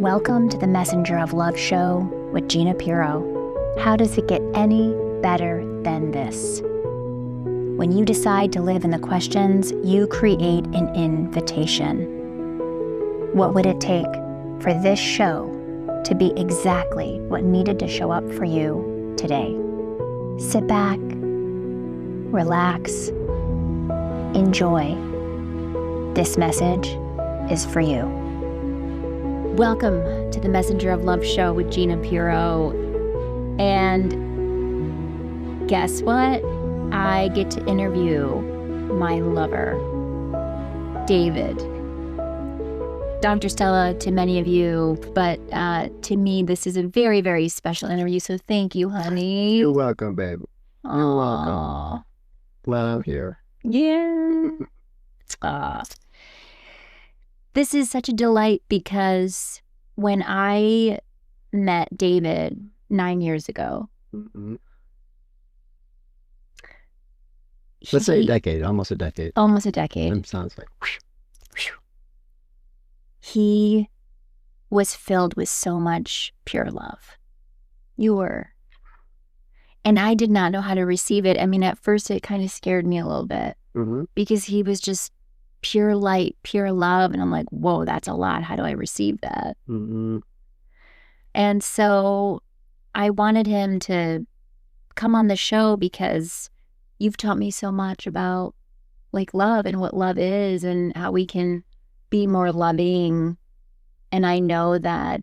Welcome to the Messenger of Love show with Gina Pero. How does it get any better than this? When you decide to live in the questions, you create an invitation. What would it take for this show to be exactly what needed to show up for you today? Sit back, relax, enjoy. This message is for you. Welcome to the Messenger of Love show with Gina Pero. And guess what? I get to interview my lover, David. Dr. Stella to many of you, but to me, this is a very, very special interview. So thank you, honey. You're welcome, baby. You're welcome. Glad I'm here. Yeah. This is such a delight because when I met David 9 years ago, let's say a decade, almost a decade. Almost a decade. It sounds like. He was filled with so much pure love. You were. And I did not know how to receive it. I mean, at first it kind of scared me a little bit because he was just pure light, pure love. And I'm like, whoa, that's a lot. How do I receive that? And so I wanted him to come on the show because you've taught me so much about like love and what love is and how we can be more loving. And I know that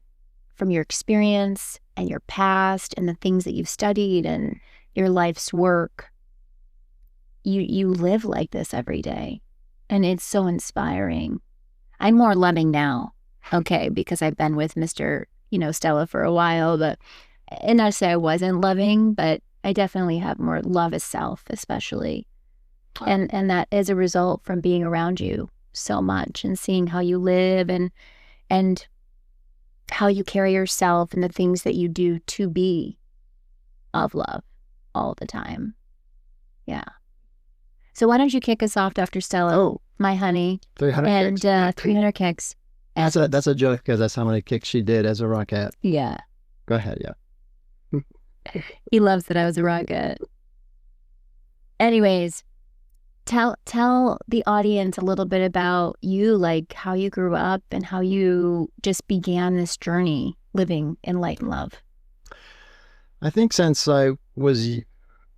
from your experience and your past and the things that you've studied and your life's work, you live like this every day. And it's so inspiring. I'm more loving now, okay, because I've been with Mr., Stella for a while, but, and not to say I wasn't loving, but I definitely have more love of self, especially. And that is a result from being around you so much and seeing how you live and how you carry yourself and the things that you do to be of love all the time. Yeah. So why don't you kick us off, Dr. Stella, my honey, 300 and kicks. 300 kicks. That's a joke because that's how many kicks she did as a rocket. Yeah. Go ahead, yeah. He loves that I was a rocket. Anyways, tell the audience a little bit about you, like how you grew up and how you just began this journey living in light and love. I think since I was,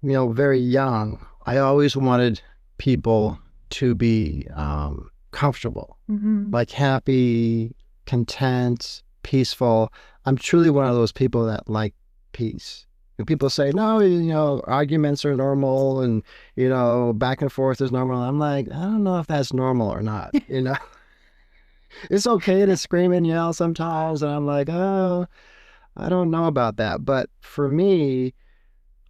very young, I always wanted people to be comfortable, like happy, content, peaceful. I'm truly one of those people that like peace. And people say, no, arguments are normal and, back and forth is normal. I'm like, I don't know if that's normal or not, It's okay to scream and yell sometimes. And I'm like, oh, I don't know about that. But for me,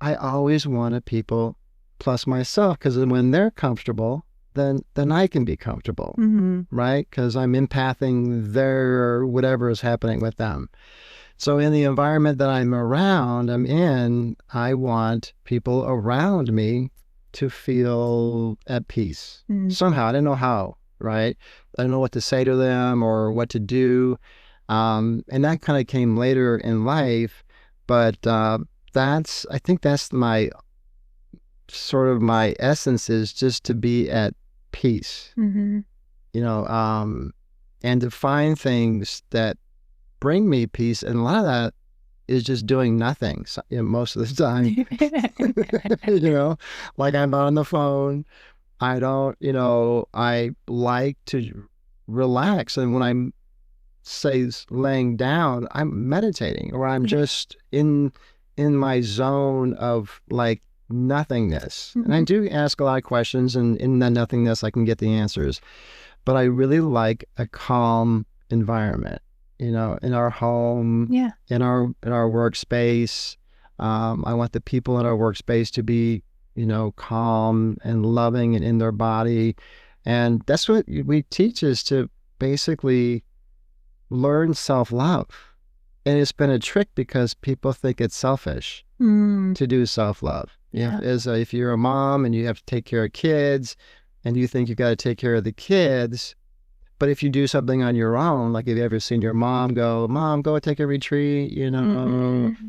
I always wanted people plus myself, because when they're comfortable, then I can be comfortable, right? Because I'm empathing their whatever is happening with them. So in the environment that I'm in, I want people around me to feel at peace. Somehow, I don't know how, right? I don't know what to say to them or what to do. And that kind of came later in life, but I think that's my essence, is just to be at peace, and to find things that bring me peace. And a lot of that is just doing nothing most of the time. Like I'm not on the phone. I don't, I like to relax. And when I'm, say, laying down, I'm meditating, or I'm just in my zone of like nothingness. And I do ask a lot of questions, and in that nothingness, I can get the answers. But I really like a calm environment, in our home, in our workspace. I want the people in our workspace to be, calm and loving and in their body. And that's what we teach, is to basically learn self-love. And it's been a trick because people think it's selfish to do self-love. If you're a mom and you have to take care of kids and you think you got to take care of the kids, But if you do something on your own, like if you ever seen your mom, go take a retreat,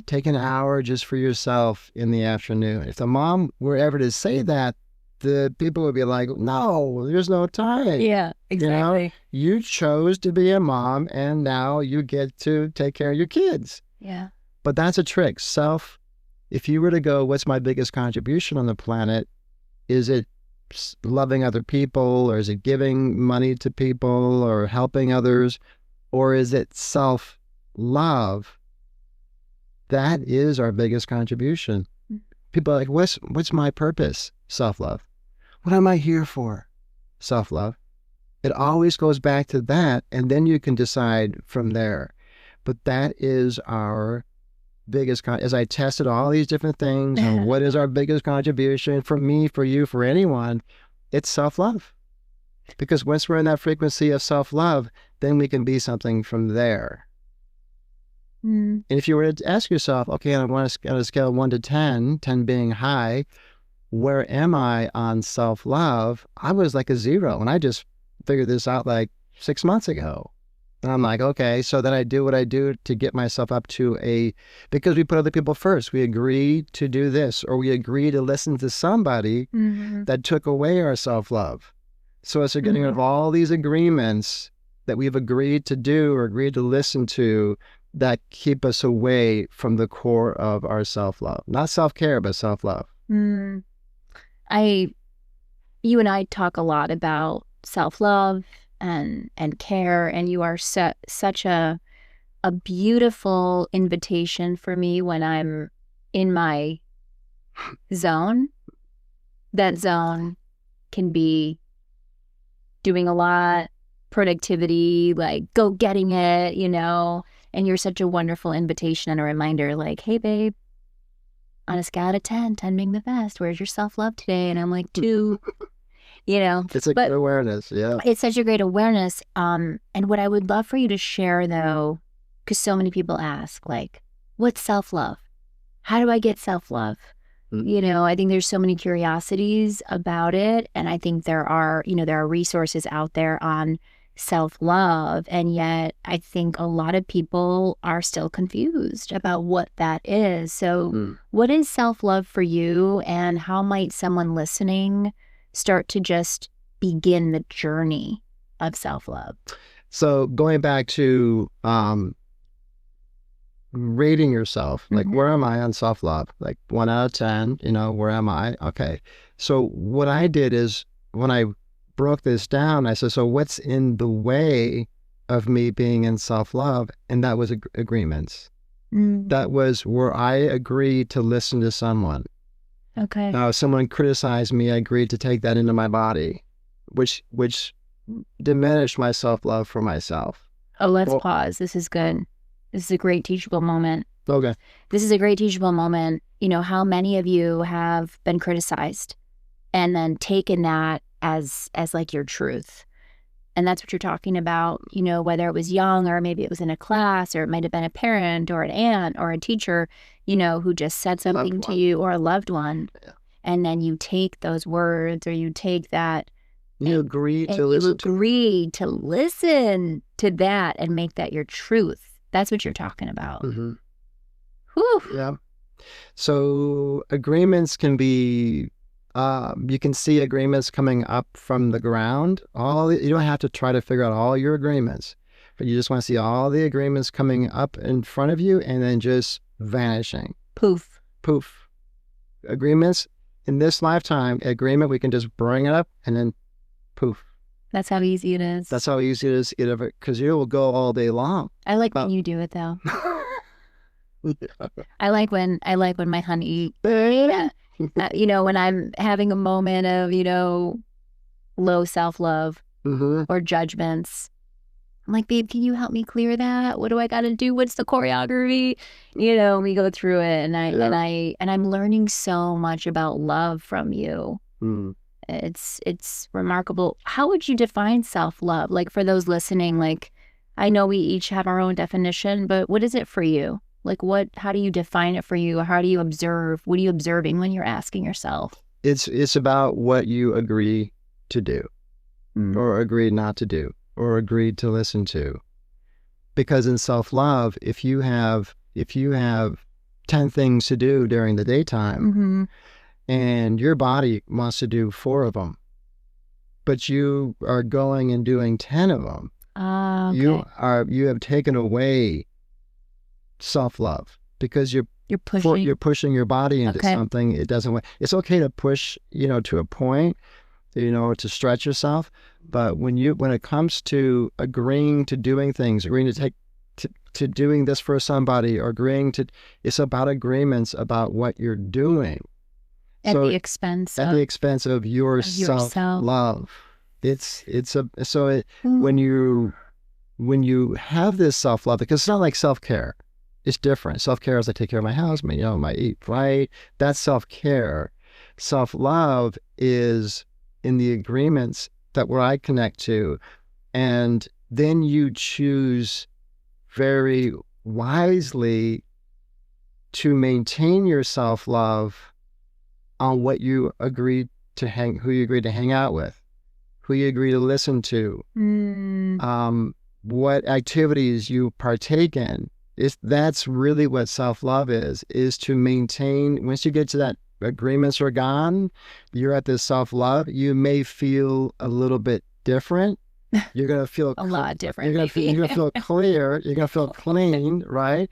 take an hour just for yourself in the afternoon. If the mom were ever to say that, the people would be like, no, there's no time. Yeah, exactly. You chose to be a mom and now you get to take care of your kids. Yeah. But that's a trick. If you were to go, what's my biggest contribution on the planet? Is it loving other people, or is it giving money to people or helping others, or is it self-love? That is our biggest contribution. People are like, what's my purpose? Self-love. What am I here for? Self-love. It always goes back to that, and then you can decide from there. But that is our biggest, as I tested all these different things, and what is our biggest contribution for me, for you, for anyone, it's self-love. Because once we're in that frequency of self-love, then we can be something from there. And if you were to ask yourself, okay, on a scale of 1 to 10, 10 being high, where am I on self-love? I was like a 0, and I just figured this out like 6 months ago. And I'm like, okay, so then I do what I do to get myself up to because we put other people first. We agree to do this, or we agree to listen to somebody that took away our self-love. So as we're getting rid of all these agreements that we've agreed to do or agreed to listen to that keep us away from the core of our self-love. Not self-care, but self-love. You and I talk a lot about self-love and care, and you are such a beautiful invitation for me when I'm in my zone. That zone can be doing a lot, productivity, like go getting it, and you're such a wonderful invitation and a reminder, like, hey babe, on a scale of 10, 10 being the best, where's your self-love today? And I'm like, 2. It's a good awareness. Yeah. It's such a great awareness. And what I would love for you to share, though, because so many people ask, like, what's self-love? How do I get self-love? I think there's so many curiosities about it. And I think there are resources out there on self-love. And yet I think a lot of people are still confused about what that is. So what is self-love for you, and how might someone listening start to just begin the journey of self-love? So going back to rating yourself, like where am I on self-love? Like 1 out of 10, where am I? Okay. So what I did is when I broke this down, I said, so what's in the way of me being in self-love? And that was agreements. That was where I agreed to listen to someone. Okay. Now, if someone criticized me, I agreed to take that into my body, which diminished my self-love for myself. Oh, let's pause. This is good. This is a great teachable moment. Okay. This is a great teachable moment. How many of you have been criticized and then taken that as like your truth? And that's what you're talking about, whether it was young, or maybe it was in a class, or it might have been a parent or an aunt or a teacher, who just said something to you, or a loved one. Yeah. And then you take those words, or you take that. You agree to listen to that and make that your truth. That's what you're talking about. Whew. Yeah. So agreements can be, you can see agreements coming up from the ground. You don't have to try to figure out all your agreements, but you just want to see all the agreements coming up in front of you and then just vanishing. Poof. Poof. Agreements in this lifetime, agreement, we can just bring it up and then poof. That's how easy it is. That's how easy it is, because you will go all day long. I like when you do it, though. I like when my honey, when I'm having a moment of, low self-love or judgments. I'm like, babe, can you help me clear that? What do I got to do? What's the choreography? We go through it, and I'm learning so much about love from you. It's remarkable. How would you define self-love? Like, for those listening, like, I know we each have our own definition, but what is it for you? Like, how do you define it for you? How do you observe? What are you observing when you're asking yourself? It's about what you agree to do or agree not to do. or agreed to listen to. Because in self-love, if you have 10 things to do during the daytime and your body wants to do 4 of them, but you are going and doing 10 of them, you have taken away self-love, because you're pushing your body into something it doesn't want. It's okay to push, to a point, to stretch yourself, but when it comes to agreeing to doing things, agreeing to doing this for somebody, or it's about agreements about what you're doing at the expense of your self-love. When you have this self-love, because it's not like self-care. It's different. Self-care is I take care of my house, I eat right. That's self-care. Self-love is in the agreements that where I connect to. And then you choose very wisely to maintain your self-love on what you agreed to who you agreed to hang out with, who you agree to listen to, what activities you partake in. That's really what self-love is to maintain. Once you get to that agreements are gone, you're at this self-love, you may feel a little bit different. You're going to feel a lot different. You're going to feel clear. You're going to feel clean, right?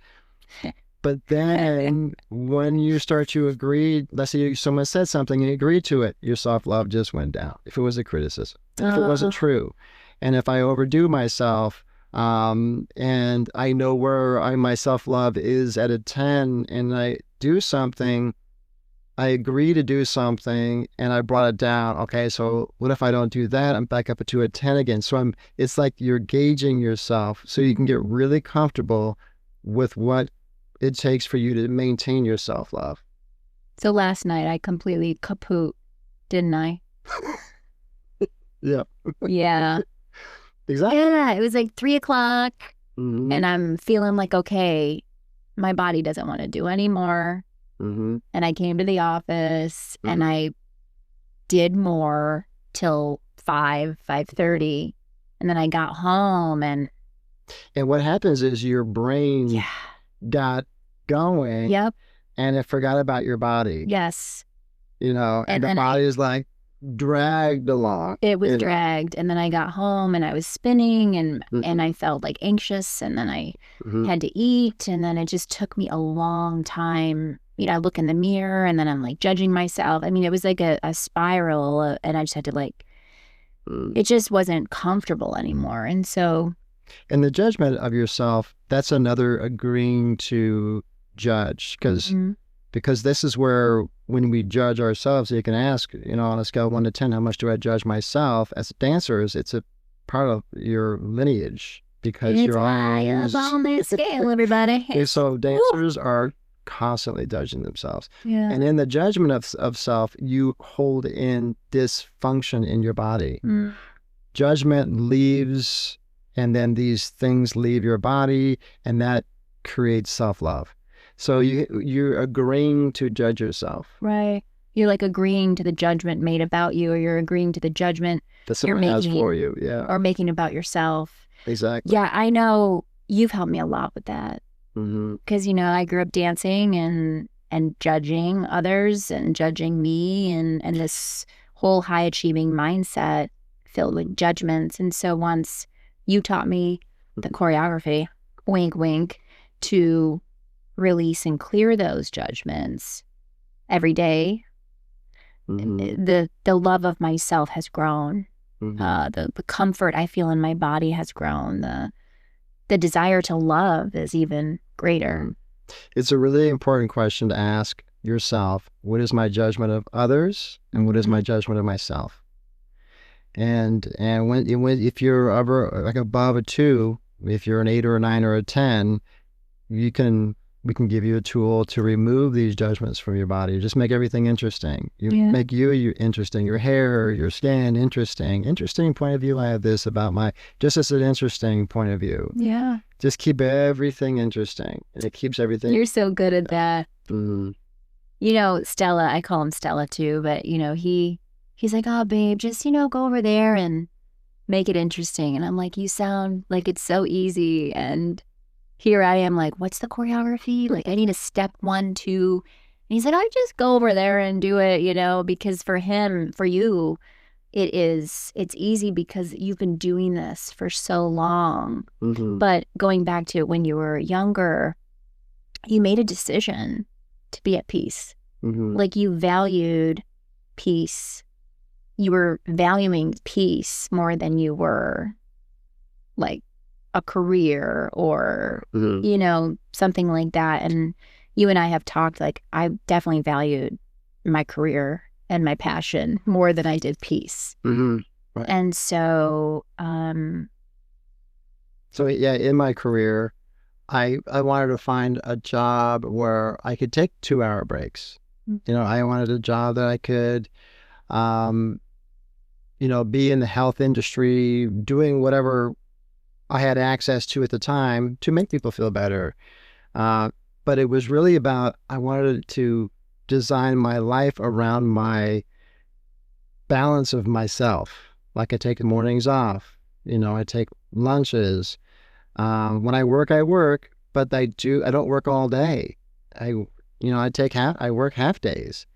But then when you start to agree, let's say someone said something and you agreed to it, your self-love just went down. If it was a criticism, if it wasn't true. And if I overdo myself, and I know where my self-love is at a 10, and I do something, I agree to do something and I brought it down. Okay, so what if I don't do that? I'm back up to a 10 again. So it's like you're gauging yourself so you can get really comfortable with what it takes for you to maintain your self-love. So last night I completely kaput, didn't I? Yeah. Yeah. Exactly. Yeah, it was like 3:00 and I'm feeling like, okay, my body doesn't want to do anymore. And I came to the office and I did more till 5:30. And then I got home and what happens is your brain got going. Yep. And it forgot about your body. Yes. And the body is like dragged along. It was dragged. And then I got home and I was spinning and I felt like anxious, and then I had to eat, and then it just took me a long time. I look in the mirror and then I'm like judging myself. I mean, it was like a spiral, and I just had to it just wasn't comfortable anymore. And so. And the judgment of yourself, that's another agreeing to judge, because this is where when we judge ourselves, you can ask, on a scale of 1 to 10, how much do I judge myself? As dancers, it's a part of your lineage, because it's you're always on that scale, everybody. So dancers are constantly judging themselves. Yeah. And in the judgment of self, you hold in dysfunction in your body. Judgment leaves, and then these things leave your body, and that creates self-love. So you're agreeing to judge yourself. Right. You're like agreeing to the judgment made about you, or you're agreeing to the judgment that someone has for you. Yeah. Or making about yourself. Exactly. Yeah, I know you've helped me a lot with that. Because, I grew up dancing and judging others and judging me and this whole high achieving mindset filled with judgments. And so once you taught me the choreography, wink, wink, to release and clear those judgments every day, the love of myself has grown. The comfort I feel in my body has grown. The desire to love is even greater. It's a really important question to ask yourself. What is my judgment of others, and what is my judgment of myself? And if you're above a 2, if you're an 8 or a 9 or a 10, we can give you a tool to remove these judgments from your body. Just make everything interesting. Make you interesting, your hair, your skin interesting. Interesting point of view. I have this about just as an interesting point of view. Yeah. Just keep everything interesting. And it keeps everything. You're so good at that. Stella, I call him Stella too, but he's like, oh babe, just, go over there and, make it interesting. And I'm like, you sound like it's so easy. And here I am like, what's the choreography? Like, I need a step 1, 2. And he's like, I just go over there and do it, you know, because for him, for you, it's easy because you've been doing this for so long. But going back to when you were younger, you made a decision to be at peace. Like, you valued peace. You were valuing peace more than you were like a career or, you know, something like that. And you and I have talked, like, I definitely valued my career and my passion more than I did peace. Right. And so, yeah, in my career, I wanted to find a job where I could take 2-hour breaks. You know, I wanted a job that I could, you know, be in the health industry, doing whatever I had access to at the time to make people feel better. But it was really about, I wanted to design my life around my balance of myself. Like, I take the mornings off, you know, I take lunches. When I work, but I don't work all day. I work half days.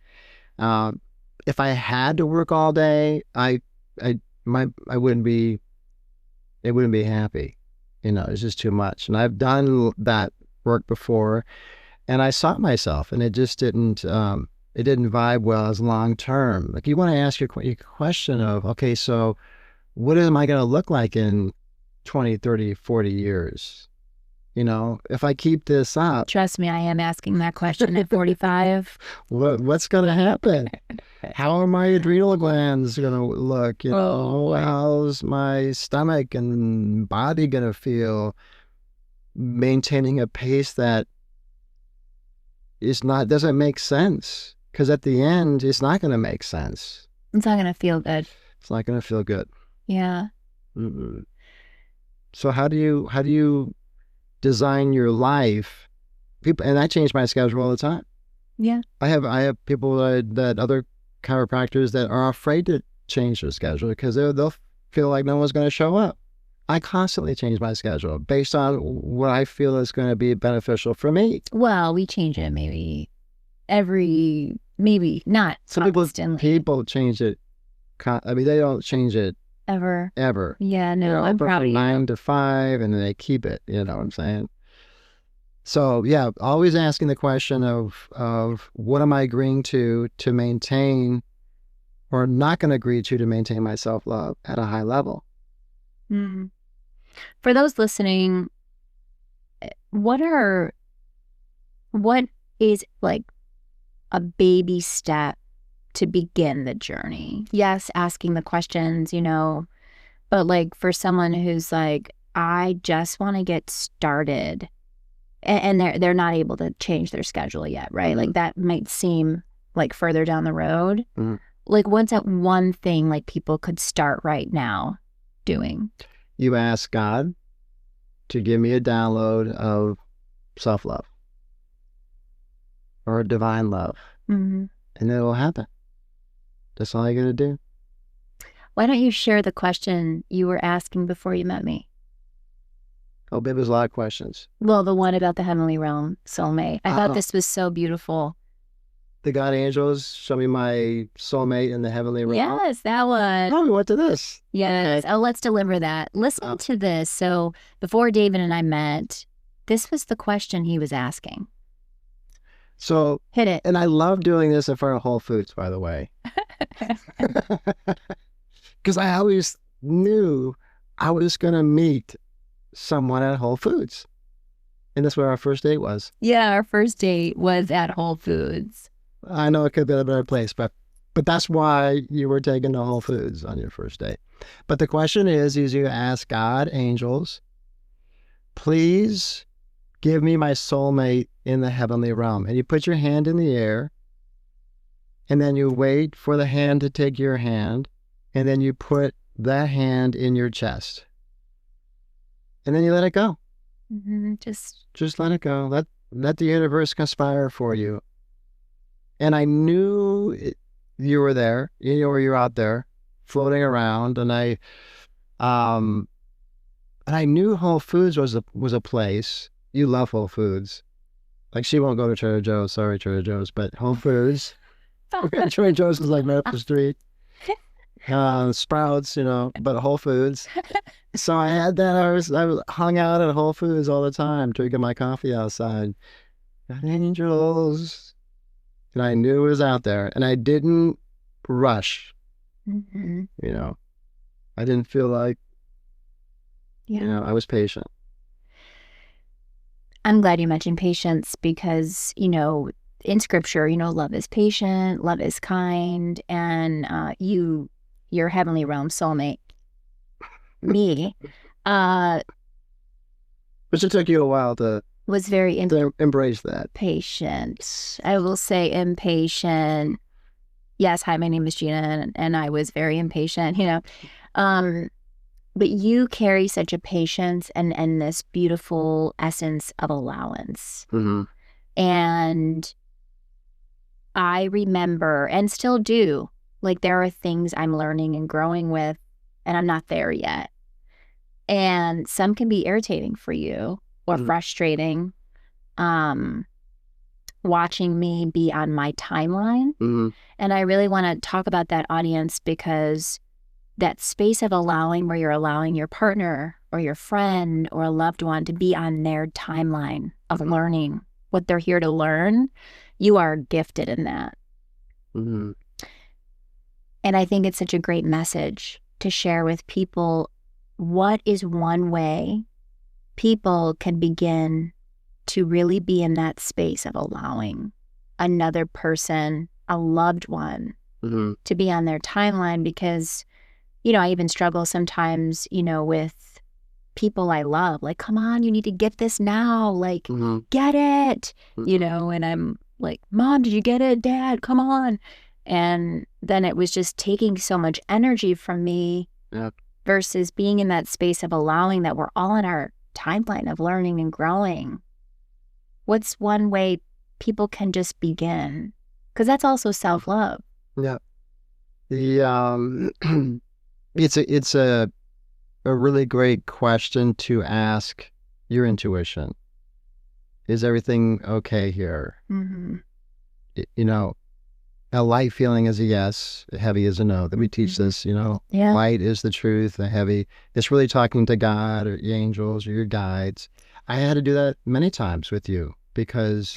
If I had to work all day, it wouldn't be happy. You know, it's just too much. And I've done that work before, and I saw myself, and it just didn't vibe well as long term. Like, you want to ask your question of, okay, so what am I going to look like in 20, 30, 40 years? You know, if I keep this up. Trust me, I am asking that question at 45. What's going to happen? How are my adrenal glands going to look? You know, how's my stomach and body going to feel? Maintaining a pace that doesn't make sense. Because at the end, it's not going to make sense. It's not going to feel good. It's not going to feel good. Yeah. So how do you design your life? And I change my schedule all the time. Yeah. I have people that other chiropractors that are afraid to change their schedule because they'll feel like no one's going to show up. I constantly change my schedule based on what I feel is going to be beneficial for me. Well, we change it maybe not some people change it. I mean, they don't change it ever. Yeah, no, I'm probably 9 to 5, and then they keep it. You know what I'm saying? So yeah, always asking the question of what am I agreeing to maintain, or not going to agree to maintain my self-love at a high level. For those listening, what is like a baby step to begin the journey? Yes, asking the questions, you know, but like for someone who's like, I just want to get started, and they're not able to change their schedule yet, right? Like, that might seem like further down the road. Like, what's that one thing like people could start right now doing? You ask God to give me a download of self-love or a divine love, and it will happen. That's all you got to do. Why don't you share the question you were asking before you met me? Oh, babe, there's a lot of questions. Well, the one about the heavenly realm, soulmate. I thought this was so beautiful. The God angels show me my soulmate in the heavenly realm. Yes, that one. Oh, we went to this. Yes. Okay. Oh, let's deliver that. Listen to this. So before David and I met, this was the question he was asking. So hit it. And I love doing this in front of Whole Foods, by the way. Because I always knew I was going to meet someone at Whole Foods. And that's where our first date was. Yeah, our first date was at Whole Foods. I know it could have been a better place, but that's why you were taken to Whole Foods on your first date. But the question is you ask God, angels, please give me my soulmate in the heavenly realm. And you put your hand in the air, and then you wait for the hand to take your hand, and then you put that hand in your chest. And then you let it go. Just let it go. Let the universe conspire for you. And I knew you were there, you were out there floating around, and I And I knew Whole Foods was a place. You love Whole Foods. Like, she won't go to Trader Joe's. Sorry, Trader Joe's, but Whole Foods. Trader Joe's is like right up the street. Sprouts, but Whole Foods. So I had that. I hung out at Whole Foods all the time, drinking my coffee outside. Got angels. And I knew it was out there. And I didn't rush. Mm-hmm. I didn't feel like, I was patient. I'm glad you mentioned patience because, in scripture, love is patient, love is kind, and your heavenly realm soulmate, me, But it took you a while to embrace that. Patient. I will say impatient. Yes, hi, my name is Gina, and I was very impatient, but you carry such a patience and this beautiful essence of allowance. Mm-hmm. And I remember, and still do, like there are things I'm learning and growing with, and I'm not there yet. And some can be irritating for you or frustrating. Watching me be on my timeline. Mm-hmm. And I really want to talk about that, audience, because that space of allowing, where you're allowing your partner or your friend or a loved one to be on their timeline of learning what they're here to learn, you are gifted in that. Mm-hmm. And I think it's such a great message to share with people. What is one way people can begin to really be in that space of allowing another person, a loved one, to be on their timeline? Because, I even struggle sometimes, with people I love. Like, come on, you need to get this now. Like, get it, and I'm like, Mom, did you get it? Dad, come on. And then it was just taking so much energy from me versus being in that space of allowing that we're all in our timeline of learning and growing. What's one way people can just begin? Because that's also self-love. Yeah. It's a really great question to ask your intuition. Is everything okay here? Mm-hmm. A light feeling is a yes, a heavy is a no. That we teach this, light is the truth, the heavy, it's really talking to God or the angels or your guides. I had to do that many times with you because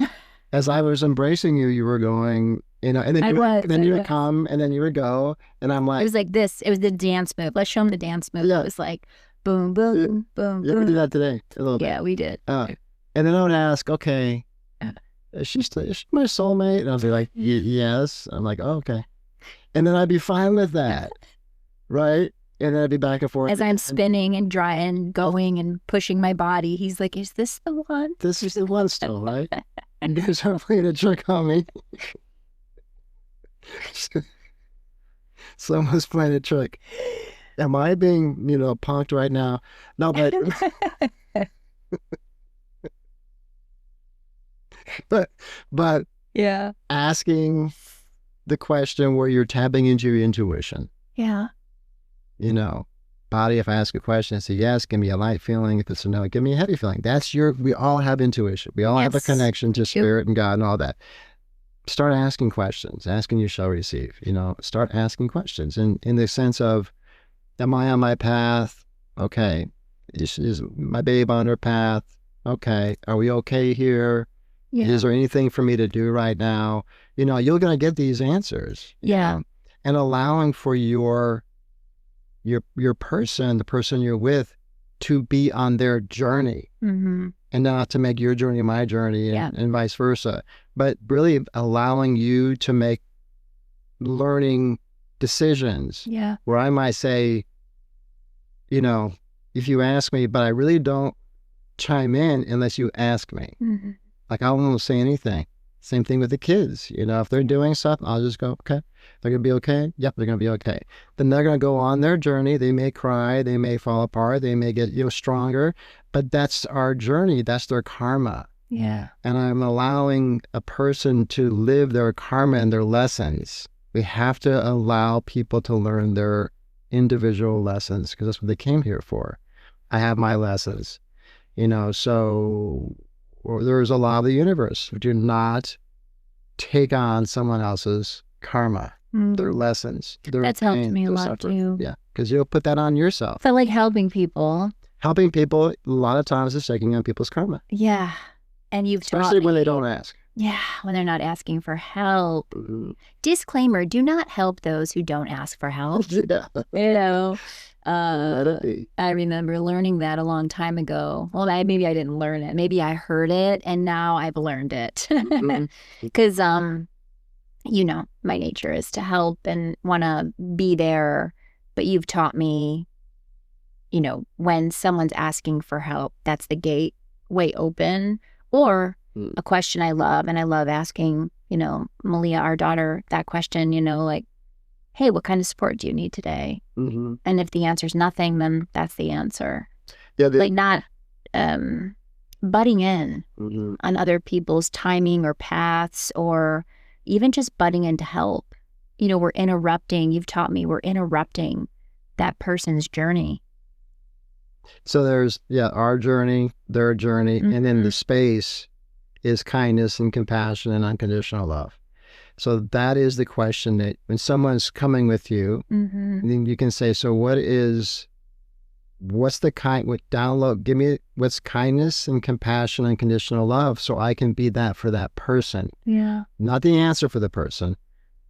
as I was embracing you, you were going, and then you would come and then you would go. And I'm like, it was like this. It was the dance move. Let's show them the dance move. Yeah. It was like boom, boom, boom, boom. We did that today a little bit. Yeah, we did. And then I would ask, okay, is she my soulmate? And I'll be like, yes. I'm like, oh, okay. And then I'd be fine with that. Right? And then I'd be back and forth. As I'm spinning and drying, going and pushing my body, he's like, is this the one? This is the one still, right? You guys are playing a trick on me. Someone's playing a trick. Am I being, punked right now? No, but yeah, asking the question where you're tapping into your intuition. Yeah. Body, if I ask a question, I say yes, give me a light feeling. If it's a no, give me a heavy feeling. We all have intuition. We all have a connection to spirit and God and all that. Start asking questions. Asking you shall receive. Start asking questions in the sense of, am I on my path? Okay. Is my babe on her path? Okay. Are we okay here? Yeah. Is there anything for me to do right now? You're going to get these answers. Yeah. And allowing for your person, the person you're with, to be on their journey. Mm-hmm. And not to make your journey my journey and vice versa. But really allowing you to make learning decisions. Yeah. Where I might say, if you ask me, but I really don't chime in unless you ask me. Mm-hmm. Like, I won't say anything. Same thing with the kids. If they're doing stuff, I'll just go, okay. They're going to be okay? Yep, they're going to be okay. Then they're going to go on their journey. They may cry. They may fall apart. They may get, stronger. But that's our journey. That's their karma. Yeah. And I'm allowing a person to live their karma and their lessons. We have to allow people to learn their individual lessons because that's what they came here for. I have my lessons, so there's a law of the universe. Do not take on someone else's karma, their lessons, their That's pain, helped me a their lot suffering. too. Yeah, because you'll put that on yourself. So like helping people. Helping people, a lot of times, is taking on people's karma. Yeah. And you've especially when they don't ask. Yeah, when they're not asking for help. Disclaimer, do not help those who don't ask for help. Yeah. I remember learning that a long time ago. Well, maybe I didn't learn it. Maybe I heard it, and now I've learned it. Because, my nature is to help and want to be there. But you've taught me, when someone's asking for help, that's the gateway open. Or a question I love, and I love asking, Malia, our daughter, that question, like, hey, what kind of support do you need today? And if the answer's nothing, then that's the answer. Yeah, like not butting in on other people's timing or paths, or even just butting in to help. We're interrupting. You've taught me we're interrupting that person's journey. So there's, our journey, their journey, and then the space is kindness and compassion and unconditional love. So that is the question that when someone's coming with you, then you can say, so what's give me what's kindness and compassion and unconditional love so I can be that for that person. Yeah. Not the answer for the person,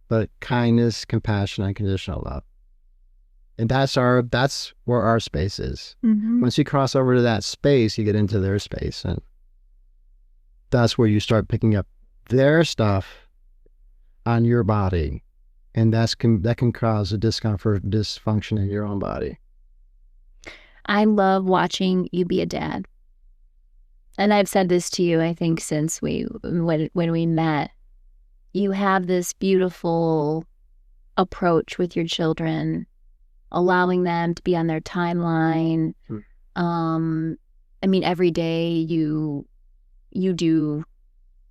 but kindness, compassion, unconditional love. And that's where our space is. Once you cross over to that space, you get into their space. And that's where you start picking up their stuff on your body. And that can cause a dysfunction in your own body. I love watching you be a dad. And I've said this to you, I think, since when we met. You have this beautiful approach with your children, allowing them to be on their timeline. Every day you do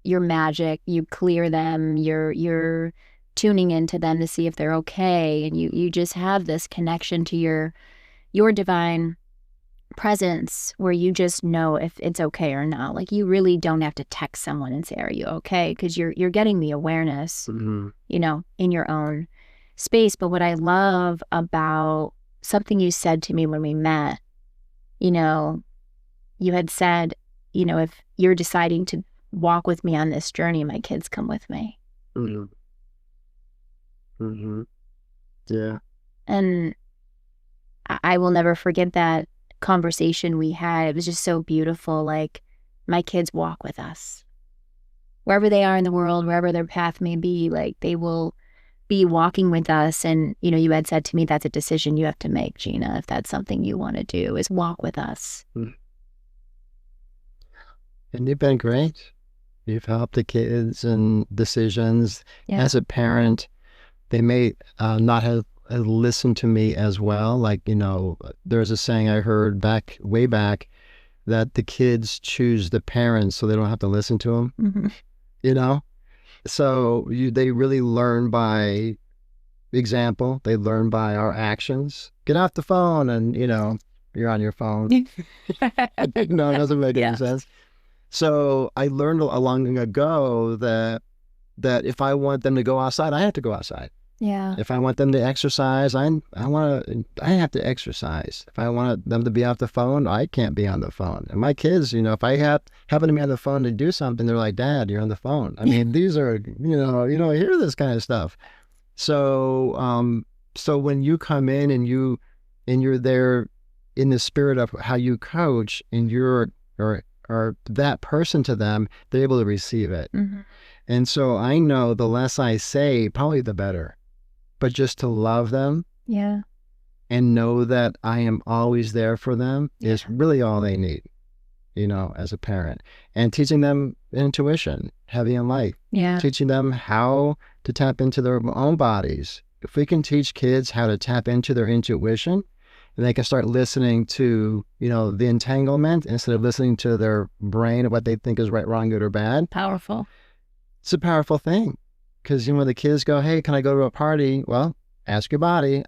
your magic, you clear them, you're tuning into them to see if they're okay, and you just have this connection to your divine presence where you just know if it's okay or not. Like, you really don't have to text someone and say, are you okay? Because you're getting the awareness, in your own space. But what I love about something you said to me when we met, you had said, if you're deciding to walk with me on this journey, my kids come with me. Yeah. And I will never forget that conversation we had. It was just so beautiful. Like, my kids walk with us wherever they are in the world, wherever their path may be. Like, they will be walking with us. And you had said to me, that's a decision you have to make, Gina, if that's something you want to do, is walk with us. And you've been great. You've helped the kids and decisions. As a parent, they may not have listened to me as well. Like, there's a saying I heard way back that the kids choose the parents so they don't have to listen to them. So they really learn by example. They learn by our actions. Get off the phone, and you're on your phone. No, it doesn't make any sense. So I learned a long ago that if I want them to go outside, I have to go outside. Yeah. If I want them to exercise, I have to exercise. If I want them to be off the phone, I can't be on the phone. And my kids, if I happen to be on the phone to do something, they're like, Dad, you're on the phone. I mean, these are, you don't hear this kind of stuff. So, so when you come in and you're there in the spirit of how you coach, and you're or that person to them, they're able to receive it. And so I know the less I say, probably the better. But just to love them, and know that I am always there for them is really all they need, as a parent. And teaching them intuition, heavy and light. Teaching them how to tap into their own bodies. If we can teach kids how to tap into their intuition, and they can start listening to, the entanglement instead of listening to their brain, what they think is right, wrong, good, or bad. Powerful. It's a powerful thing. Because, when the kids go, hey, can I go to a party? Well, ask your body.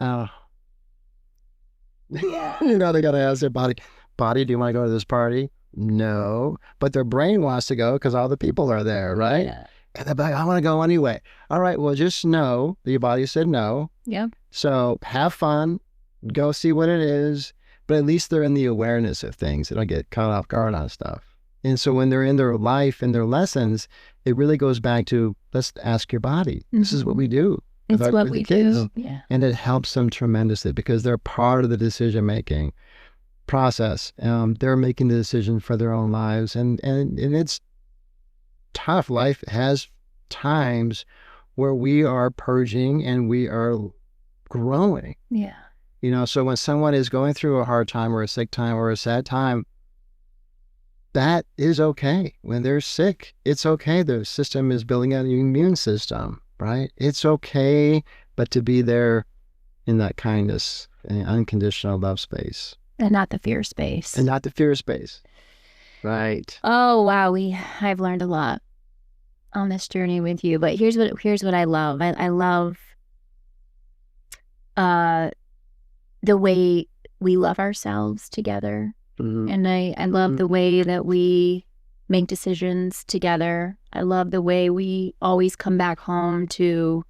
Yeah. You know, they got to ask their body, do you want to go to this party? No. But their brain wants to go because all the people are there, right? Yeah. And they're like, I want to go anyway. All right, well, just know that your body said no. Yep. So have fun, go see what it is. But at least they're in the awareness of things. They don't get caught off guard on stuff. And so when they're in their life and their lessons, it really goes back to, let's ask your body. This is what we do. It's what we do. Yeah. And it helps them tremendously because they're part of the decision-making process. They're making the decision for their own lives. And it's tough. Life has times where we are purging and we are growing. Yeah. You know, so when someone is going through a hard time or a sick time or a sad time, that is okay. When they're sick, it's okay. The system is building out an immune system, right? It's okay, but to be there in that kindness and unconditional love space. And not the fear space. And not the fear space. Right. Oh, wow. I've learned a lot on this journey with you. But here's what I love. I love the way we love ourselves together. Mm-hmm. And I love the way that we make decisions together. I love the way we always come back home to,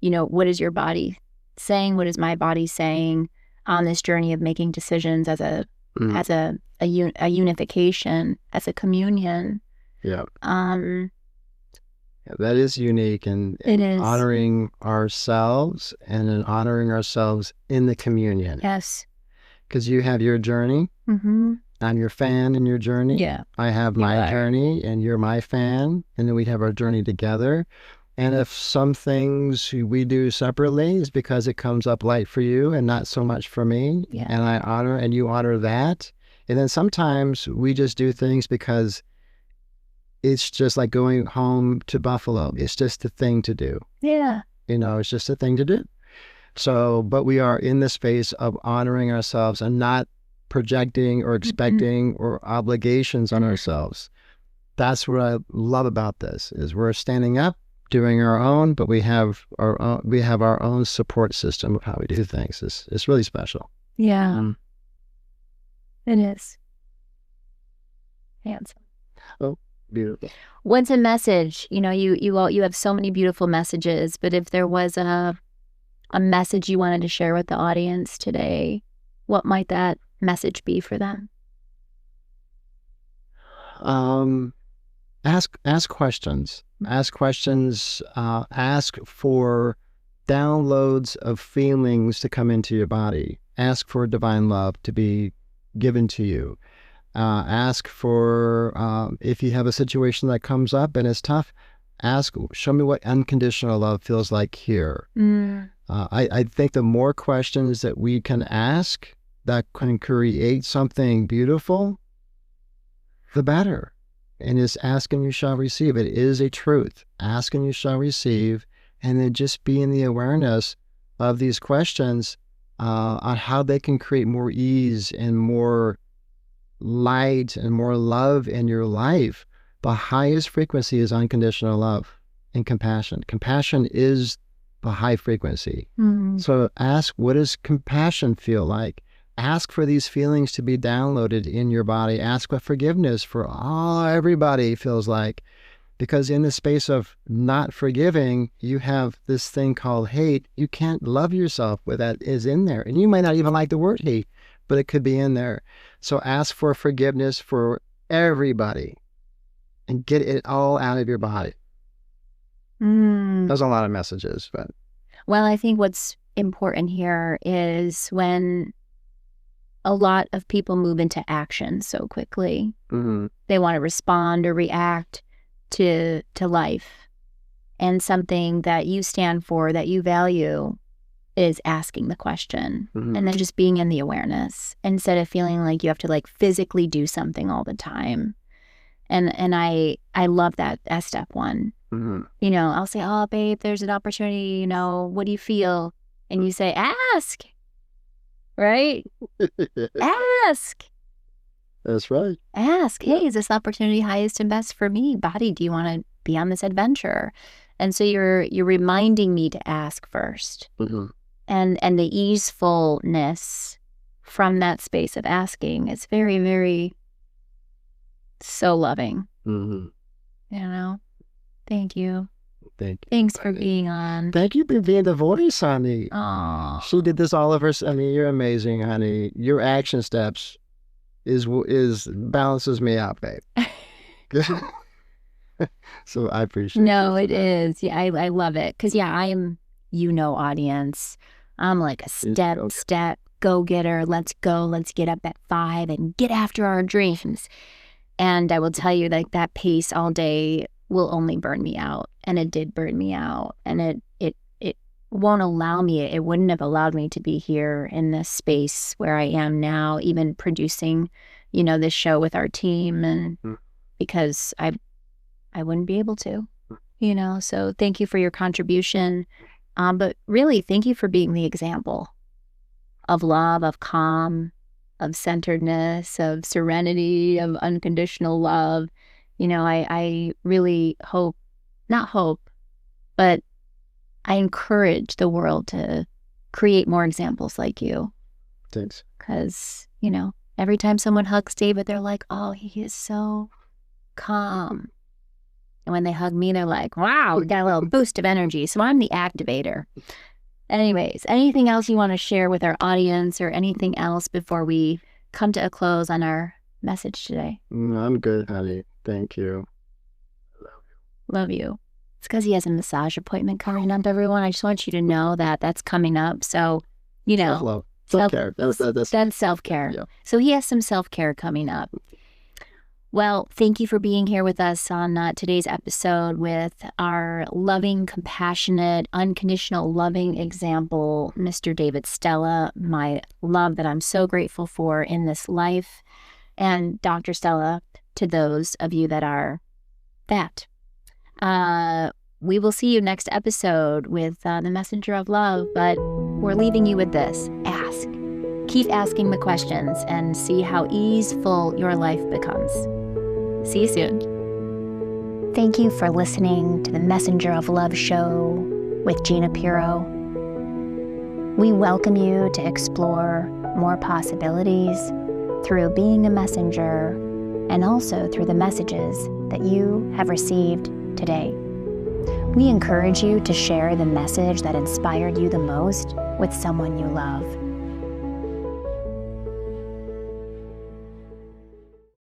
you know, what is your body saying? What is my body saying on this journey of making decisions as a unification, as a communion? Yeah. That is unique, and it is honoring ourselves and in honoring ourselves in the communion. Yes. Because you have your journey. Mm-hmm. I'm your fan in your journey. Yeah. I have my journey and you're my fan. And then we have our journey together. And if some things we do separately is because it comes up light for you and not so much for me. Yeah. And I honor and you honor that. And then sometimes we just do things because it's just like going home to Buffalo. It's just a thing to do. Yeah. You know, it's just a thing to do. So, but we are in the space of honoring ourselves and not projecting or expecting or obligations on ourselves. That's what I love about this, is we're standing up, doing our own, but we have our own support system of how we do things. It's really special. Yeah. It is. Handsome. Oh, beautiful. What's a message? You know, you have so many beautiful messages, but if there was a message you wanted to share with the audience today, what might that message be for them? Ask questions. Ask questions. Ask for downloads of feelings to come into your body. Ask for divine love to be given to you. Ask for, if you have a situation that comes up and it's tough, show me what unconditional love feels like here. I think the more questions that we can ask that can create something beautiful, the better. And it's ask and you shall receive. It is a truth. Ask and you shall receive. And then just be in the awareness of these questions on how they can create more ease and more light and more love in your life. The highest frequency is unconditional love and compassion. Compassion is the high frequency. Mm-hmm. So ask, what does compassion feel like? Ask for these feelings to be downloaded in your body. Ask for forgiveness for everybody feels like. Because in the space of not forgiving, you have this thing called hate. You can't love yourself where that is in there. And you might not even like the word hate, but it could be in there. So ask for forgiveness for everybody and get it all out of your body. There's a lot of messages, but. Well, I think what's important here is when a lot of people move into action so quickly. Mm-hmm. They want to respond or react to life. And something that you stand for, that you value, is asking the question. Mm-hmm. And then just being in the awareness instead of feeling like you have to like physically do something all the time. And I love that as step one. Mm-hmm. You know, I'll say, oh, babe, there's an opportunity, you know, what do you feel? And you say, ask. Right? Ask. That's right. Ask, hey, is this opportunity highest and best for me? Body, do you want to be on this adventure? And so you're reminding me to ask first. Mm-hmm. And the easefulness from that space of asking. It's very, very so loving. Mm-hmm. You know? Thank you. Thanks for being on. Thank you for being the voice, honey. Aww. She did this all of her. I mean, you're amazing, honey. Your action steps is balances me out, babe. So I appreciate it. No, it is. Yeah, I love it. Because, yeah, I am, audience. I'm like a step go-getter. Let's go. Let's get up at 5 and get after our dreams. And I will tell you, like, that pace all day will only burn me out. And it did burn me out. And it won't allow me, it wouldn't have allowed me to be here in this space where I am now, even producing, this show with our team. And because I wouldn't be able to, so thank you for your contribution. But really, thank you for being the example of love, of calm, of centeredness, of serenity, of unconditional love. I really not hope, but I encourage the world to create more examples like you. Thanks. Because, every time someone hugs David, they're like, oh, he is so calm. And when they hug me, they're like, wow, we got a little boost of energy. So I'm the activator. Anyways, anything else you want to share with our audience or anything else before we come to a close on our message today? I'm good, honey. Thank you. Love you. It's because he has a massage appointment coming up, everyone. I just want you to know that that's coming up. So, Self-love. Self-care. That's self-care. Yeah. So he has some self-care coming up. Well, thank you for being here with us on today's episode with our loving, compassionate, unconditional loving example, Mr. David Stella, my love that I'm so grateful for in this life. And Dr. Stella, to those of you that are that. We will see you next episode with the messenger of love, but we're leaving you with this. Ask. Keep asking the questions and see how easeful your life becomes. See you soon. Thank you for listening to the Messenger of Love show with Gina Pero. We welcome you to explore more possibilities through being a messenger and also through the messages that you have received today. We encourage you to share the message that inspired you the most with someone you love.